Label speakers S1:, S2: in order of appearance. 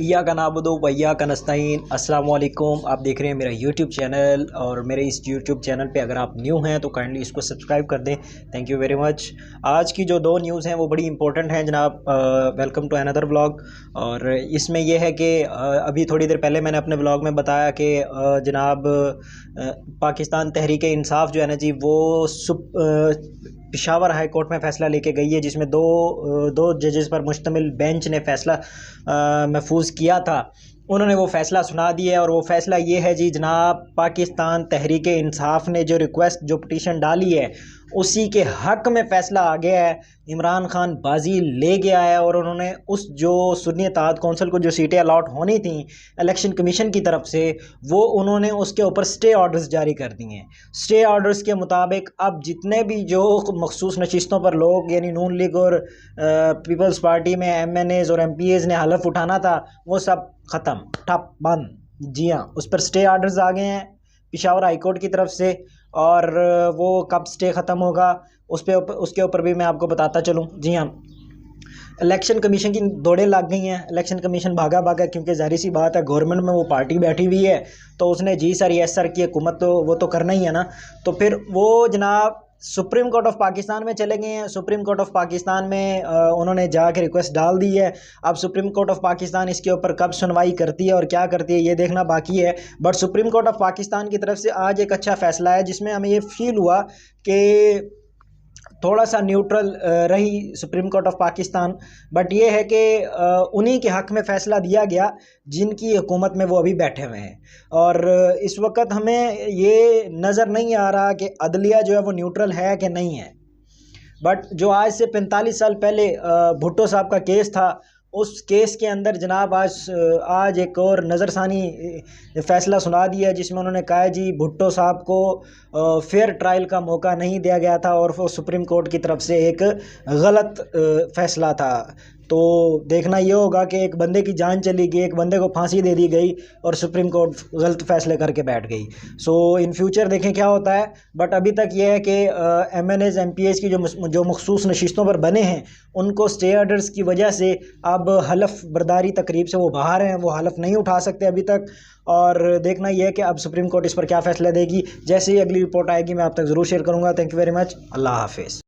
S1: या का नाबुदो वैया का नस्ताइन। अस्सलाम वालेकुम। आप देख रहे हैं मेरा यूट्यूब चैनल, और मेरे इस यूट्यूब चैनल पे अगर आप न्यू हैं तो काइंडली इसको सब्सक्राइब कर दें। Thank you very much. आज की जो दो न्यूज़ हैं वो बड़ी इंपॉर्टेंट हैं जनाब। Welcome to another vlog. और इसमें यह है कि अभी थोड़ी देर पहले मैंने अपने व्लॉग में बताया कि जनाब पाकिस्तान तहरीक इंसाफ जो है ना जी, वो पेशावर हाई कोर्ट में फ़ैसला लेके गई है, जिसमें दो जजेस पर मुश्तमिल बेंच ने फ़ैसला महफूज किया था। उन्होंने वो फ़ैसला सुना दिया है, और वो फ़ैसला ये है जी जनाब, पाकिस्तान तहरीक इंसाफ ने जो रिक्वेस्ट जो पिटीशन डाली है उसी के हक़ में फ़ैसला आ गया है। इमरान खान बाजी ले गया है, और उन्होंने उस जो सुन्नी इत्तेहाद कौंसिल को जो सीटें अलाट होनी थी इलेक्शन कमीशन की तरफ से, वो उन्होंने उसके ऊपर स्टे ऑर्डर्स जारी कर दिए हैं। स्टे ऑर्डर्स के मुताबिक अब जितने भी जो मखसूस नशिस्तों पर लोग यानी नून लीग और पीपल्स पार्टी में MNAs और MPAs ने हलफ उठाना था, वो सब ख़त्म, ठप, बंद। जी हाँ, उस पर स्टे ऑर्डर्स आ गए हैं पेशावर हाई कोर्ट की तरफ से, और वो कब स्टे ख़त्म होगा उसके ऊपर भी मैं आपको बताता चलूँ। जी हाँ, इलेक्शन कमीशन की दौड़ें लग गई हैं। इलेक्शन कमीशन भागा क्योंकि ज़ाहिर सी बात है, गवर्नमेंट में वो पार्टी बैठी हुई है, तो उसने जी सर यस सर की हुकूमत तो वो तो करना ही है ना। तो फिर वो जनाब सुप्रीम कोर्ट ऑफ पाकिस्तान में चले गए हैं। सुप्रीम कोर्ट ऑफ पाकिस्तान में उन्होंने जाके रिक्वेस्ट डाल दी है। अब सुप्रीम कोर्ट ऑफ पाकिस्तान इसके ऊपर कब सुनवाई करती है और क्या करती है ये देखना बाकी है। But supreme court of Pakistan की तरफ से आज एक अच्छा फ़ैसला है, जिसमें हमें ये फील हुआ कि थोड़ा सा न्यूट्रल रही supreme court of Pakistan. But ये है कि उन्हीं के हक़ में फ़ैसला दिया गया जिनकी हुकूमत में वो अभी बैठे हुए हैं। और इस वक्त हमें ये नज़र नहीं आ रहा कि अदलिया जो है वो न्यूट्रल है कि नहीं है। बट जो आज से 45 साल पहले भुट्टो साहब का केस था, उस केस के अंदर जनाब आज एक और नज़रसानी फ़ैसला सुना दिया, जिसमें उन्होंने कहा जी भुट्टो साहब को फेयर ट्रायल का मौका नहीं दिया गया था, और वो सुप्रीम कोर्ट की तरफ से एक गलत फ़ैसला था। तो देखना ये होगा कि एक बंदे की जान चली गई, एक बंदे को फांसी दे दी गई, और सुप्रीम कोर्ट गलत फ़ैसले करके बैठ गई। सो इन फ्यूचर देखें क्या होता है। बट अभी तक ये है कि MNAs MPAs की जो मखसूस नशिस्तों पर बने हैं, उनको स्टे ऑर्डर्स की वजह से अब हलफ बर्दारी तकरीब से वो बाहर हैं, वो हलफ नहीं उठा सकते अभी तक। और देखना यह है कि अब सुप्रीम कोर्ट इस पर क्या फ़ैसला देगी। जैसे ही अगली रिपोर्ट आएगी मैं आप तक ज़रूर शेयर करूँगा। Thank you very much. अल्लाह हाफिज़।